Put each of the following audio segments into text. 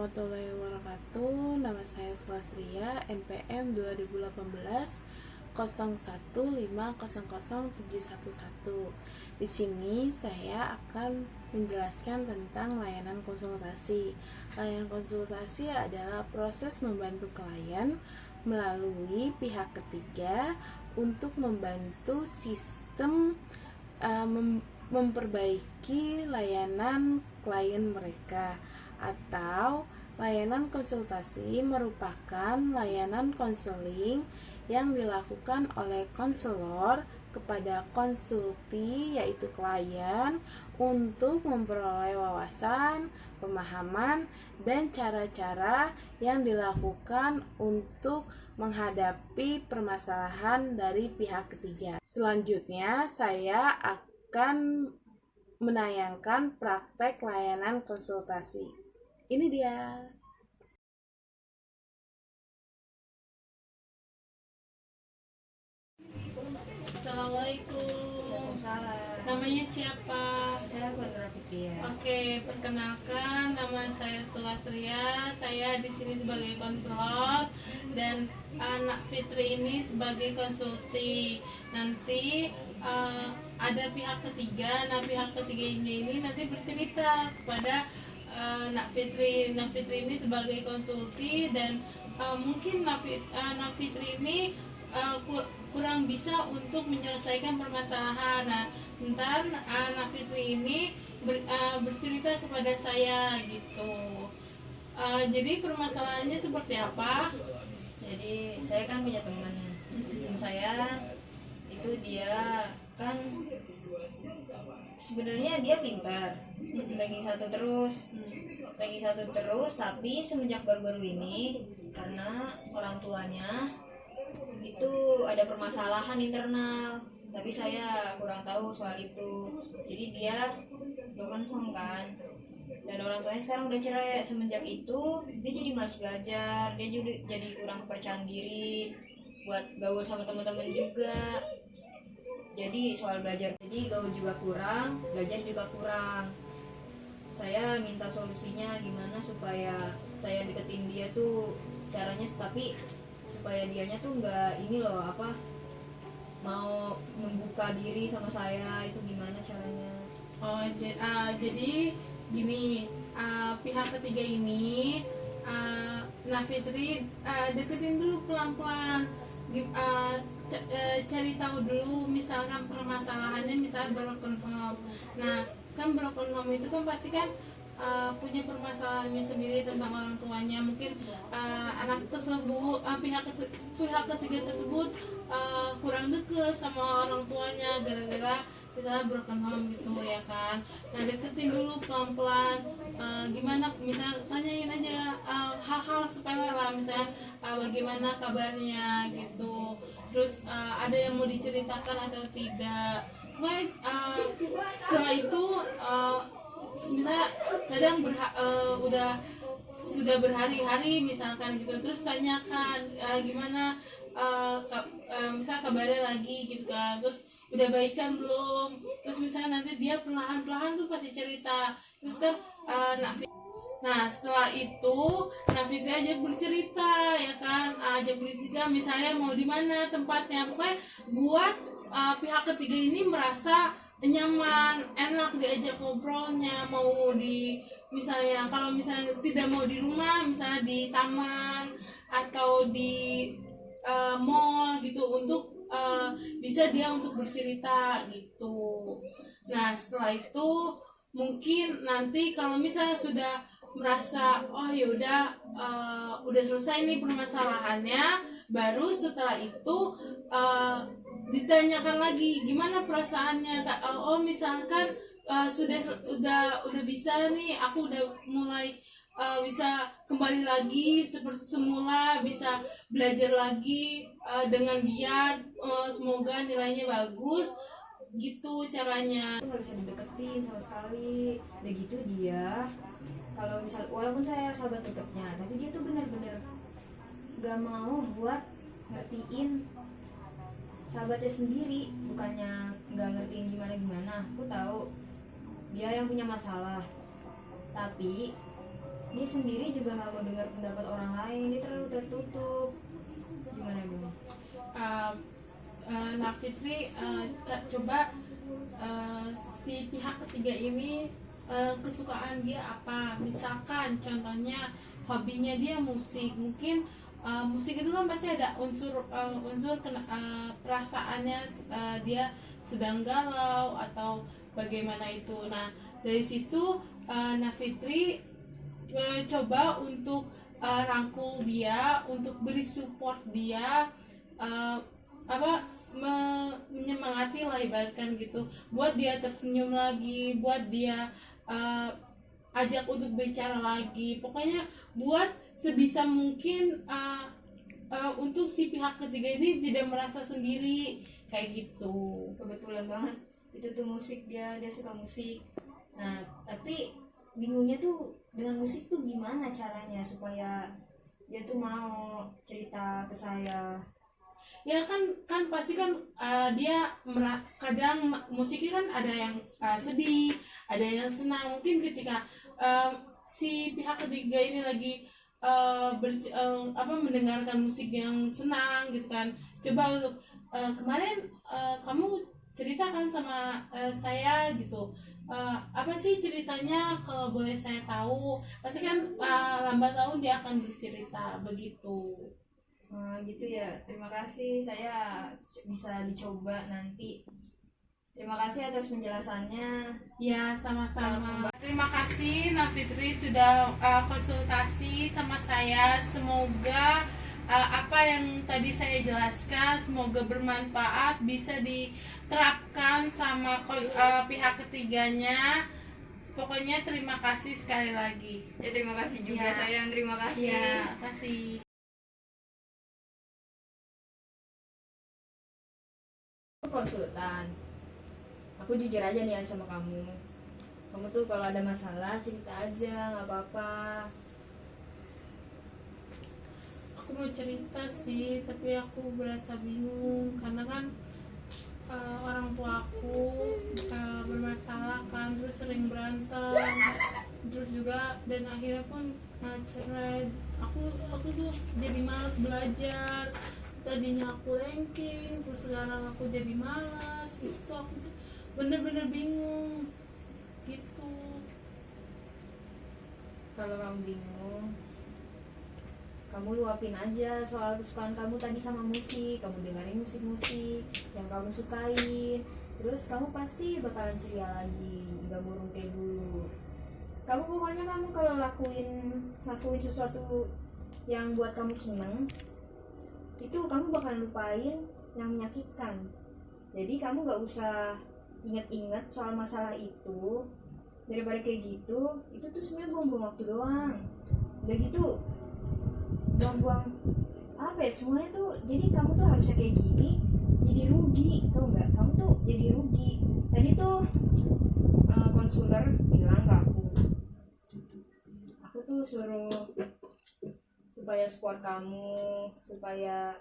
warahmatullahi wabarakatuh. Nama saya Sulasria, NPM 2018 01500711. Di sini saya akan menjelaskan tentang layanan konsultasi. Layanan konsultasi adalah proses membantu klien melalui pihak ketiga untuk membantu sistem memperbaiki layanan klien mereka, atau layanan konsultasi merupakan layanan konseling yang dilakukan oleh konselor kepada konsulti, yaitu klien, untuk memperoleh wawasan, pemahaman, dan cara-cara yang dilakukan untuk menghadapi permasalahan dari pihak ketiga. Selanjutnya, saya akan menayangkan praktek layanan konsultasi. Ini dia. Assalamualaikum. Waalaikumsalam. Namanya siapa? Saya Purnama Fitria. Oke, perkenalkan, nama saya Sulasria. Saya di sini sebagai konselor dan anak Fitri ini sebagai konsulti. Nanti ada pihak ketiga. Nah, pihak ketiganya ini nanti bercerita kepada Nak Fitri. Nak Fitri ini sebagai konsulti dan mungkin Nak Fitri ini kurang bisa untuk menyelesaikan permasalahan. Nah, ntar Nak Fitri ini bercerita kepada saya gitu. Jadi permasalahannya seperti apa? Jadi saya kan punya teman saya itu dia kan sebenarnya dia pintar, ranking satu terus, tapi semenjak baru-baru ini karena orang tuanya itu ada permasalahan internal, tapi saya kurang tahu soal itu. Jadi dia broken home kan, dan orang tuanya sekarang udah cerai. Semenjak itu dia jadi malas belajar, dia jadi kurang kepercayaan diri buat gaul sama teman-teman juga. Jadi soal belajar, jadi gaul juga kurang, belajar juga kurang. Saya minta solusinya gimana supaya saya deketin dia tuh caranya, tapi supaya dianya tuh nggak ini loh mau membuka diri sama saya, itu gimana caranya? Jadi gini, pihak ketiga ini Nak Fitri deketin dulu pelan-pelan, cari tahu dulu misalkan permasalahannya, misalnya broken home. Nah, kan broken home itu kan pasti kan punya permasalahannya sendiri tentang orang tuanya. Mungkin anak tersebut, pihak ketiga tersebut kurang deket sama orang tuanya gara-gara misalnya broken home gitu ya kan. Nah, deketin dulu pelan-pelan, gimana, misalnya tanyain aja hal-hal sepele lah, misalnya bagaimana kabarnya gitu, terus ada yang mau diceritakan atau tidak. Baik, setelah itu sebenarnya kadang sudah berhari-hari misalkan gitu, terus tanyakan gimana misal kabarnya lagi gitu kan, terus udah baikan belum, terus misalnya nanti dia perlahan-lahan tuh pasti cerita, terus kan nah setelah itu Nak Fitri aja bercerita ya kan, aja bercerita misalnya mau di mana tempatnya, pokoknya buat pihak ketiga ini merasa nyaman, enak diajak ngobrolnya. Mau di, misalnya kalau misalnya tidak mau di rumah, misalnya di taman atau di mall gitu, untuk bisa dia untuk bercerita gitu. Nah, setelah itu mungkin nanti kalau misalnya sudah merasa oh yaudah udah selesai nih permasalahannya, baru setelah itu ditanyakan lagi gimana perasaannya. Oh misalkan udah bisa nih, aku udah mulai bisa kembali lagi seperti semula, bisa belajar lagi dengan dia, semoga nilainya bagus gitu caranya. Itu nggak bisa dideketin sama sekali. Udah gitu dia, kalau misal walaupun saya sahabat dekatnya, tapi dia tuh benar-benar nggak mau buat ngertiin sahabatnya sendiri. Bukannya nggak ngertiin gimana, aku tahu dia yang punya masalah, tapi dia sendiri juga nggak mau dengar pendapat orang lain, dia terlalu tertutup. Gimana Bu? Nah Fitri, coba si pihak ketiga ini kesukaan dia apa, misalkan contohnya hobinya dia musik, mungkin musik itu kan pasti ada unsur perasaannya, dia sedang galau atau bagaimana itu. Nah dari situ Nah Fitri coba untuk rangkul dia, untuk beri support dia, menyemangati lah ibaratkan gitu, buat dia tersenyum lagi, buat dia ajak untuk bicara lagi, pokoknya buat sebisa mungkin untuk si pihak ketiga ini tidak merasa sendiri kayak gitu. Kebetulan banget itu tuh musik, dia suka musik. Nah tapi bingungnya tuh dengan musik tuh gimana caranya supaya dia tuh mau cerita ke saya. Ya kan pasti kan dia kadang musiknya kan ada yang sedih, ada yang senang. Mungkin ketika si pihak ketiga ini lagi mendengarkan musik yang senang gitu kan, coba untuk kemarin kamu ceritakan sama saya gitu, apa sih ceritanya, kalau boleh saya tahu. Pasti kan lambat laun dia akan bercerita begitu. Gitu ya, terima kasih, saya bisa dicoba nanti. Terima kasih atas penjelasannya. Ya, sama-sama. Terima kasih Nafitri sudah konsultasi sama saya. Semoga apa yang tadi saya jelaskan semoga bermanfaat, bisa diterapkan sama pihak ketiganya. Pokoknya terima kasih sekali lagi. Ya terima kasih juga, sayang, terima kasih. Ya, kasih. Konsultan, aku jujur aja nih sama kamu tuh kalau ada masalah cerita aja, nggak apa-apa. Aku mau cerita sih, tapi aku berasa bingung karena kan orang tua aku bermasalah kan, terus sering berantem, terus juga dan akhirnya pun cerai. Aku tuh jadi malas belajar. Tadinya aku ranking, terus sekarang aku jadi malas gitu. Aku tuh bener-bener bingung gitu. Kalau kamu bingung, kamu luapin aja soal kesukaan kamu tadi sama musik. Kamu dengerin musik-musik yang kamu sukain, terus kamu pasti bakalan ceria lagi, gak murung kayak dulu. Kamu pokoknya kalau lakuin sesuatu yang buat kamu seneng, itu kamu bakal lupain yang menyakitkan. Jadi kamu gak usah inget-inget soal masalah itu. Daripada kayak gitu, itu tuh sebenarnya buang-buang waktu doang. Udah gitu buang-buang apa ya, semuanya tuh. Jadi kamu tuh harusnya kayak gini, jadi rugi, tau nggak? Kamu tuh jadi rugi. Tadi tuh konselor bilang ke aku tuh suruh supaya support kamu, supaya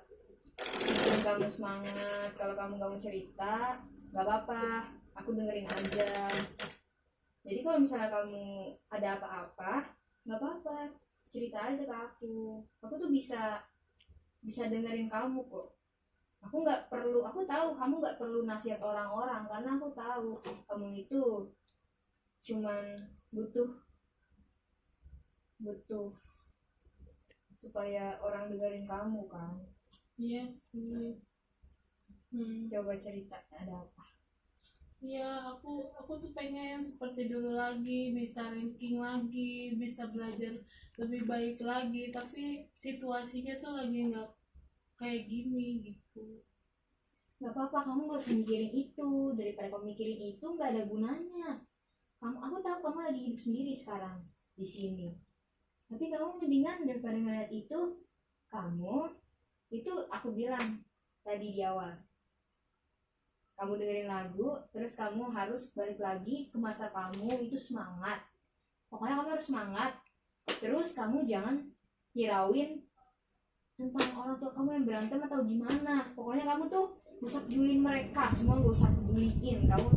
bikin kamu semangat. Kalau kamu gak mau cerita, gak apa-apa, aku dengerin aja. Jadi kalau misalnya kamu ada apa-apa, gak apa-apa, cerita aja ke aku tuh bisa dengerin kamu kok. Aku tahu kamu gak perlu nasihat orang-orang, karena aku tahu kamu itu cuman butuh supaya orang dengerin kamu kan. Iya sih. Coba cerita, ada apa? Ya aku tuh pengen seperti dulu lagi, bisa ranking lagi, bisa belajar lebih baik lagi, tapi situasinya tuh lagi nggak kayak gini gitu. Gak apa-apa, kamu gak usah mikirin itu. Daripada kamu mikirin itu nggak ada gunanya. Aku tahu kamu lagi hidup sendiri sekarang di sini. Tapi kamu mendingan daripada ngeliat itu, aku bilang tadi di awal, kamu dengerin lagu, terus kamu harus balik lagi ke masa kamu itu semangat. Pokoknya kamu harus semangat. Terus kamu jangan hirauin tentang orang tua kamu yang berantem atau gimana. Pokoknya kamu tuh gak usah pedulin mereka, semua gak usah peduliin. Kamu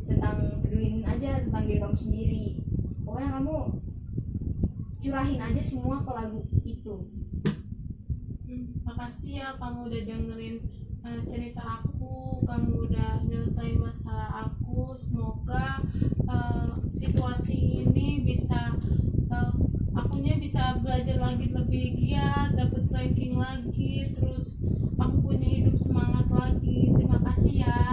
tentang peduliin aja tentang diri kamu sendiri. Pokoknya kamu curahin aja semua ke lagu itu. Makasih ya kamu udah dengerin cerita aku, kamu udah nyelesain masalah aku. Semoga situasi ini bisa akunya bisa belajar lagi lebih giat, dapat ranking lagi, terus aku punya hidup semangat lagi. Terima kasih ya.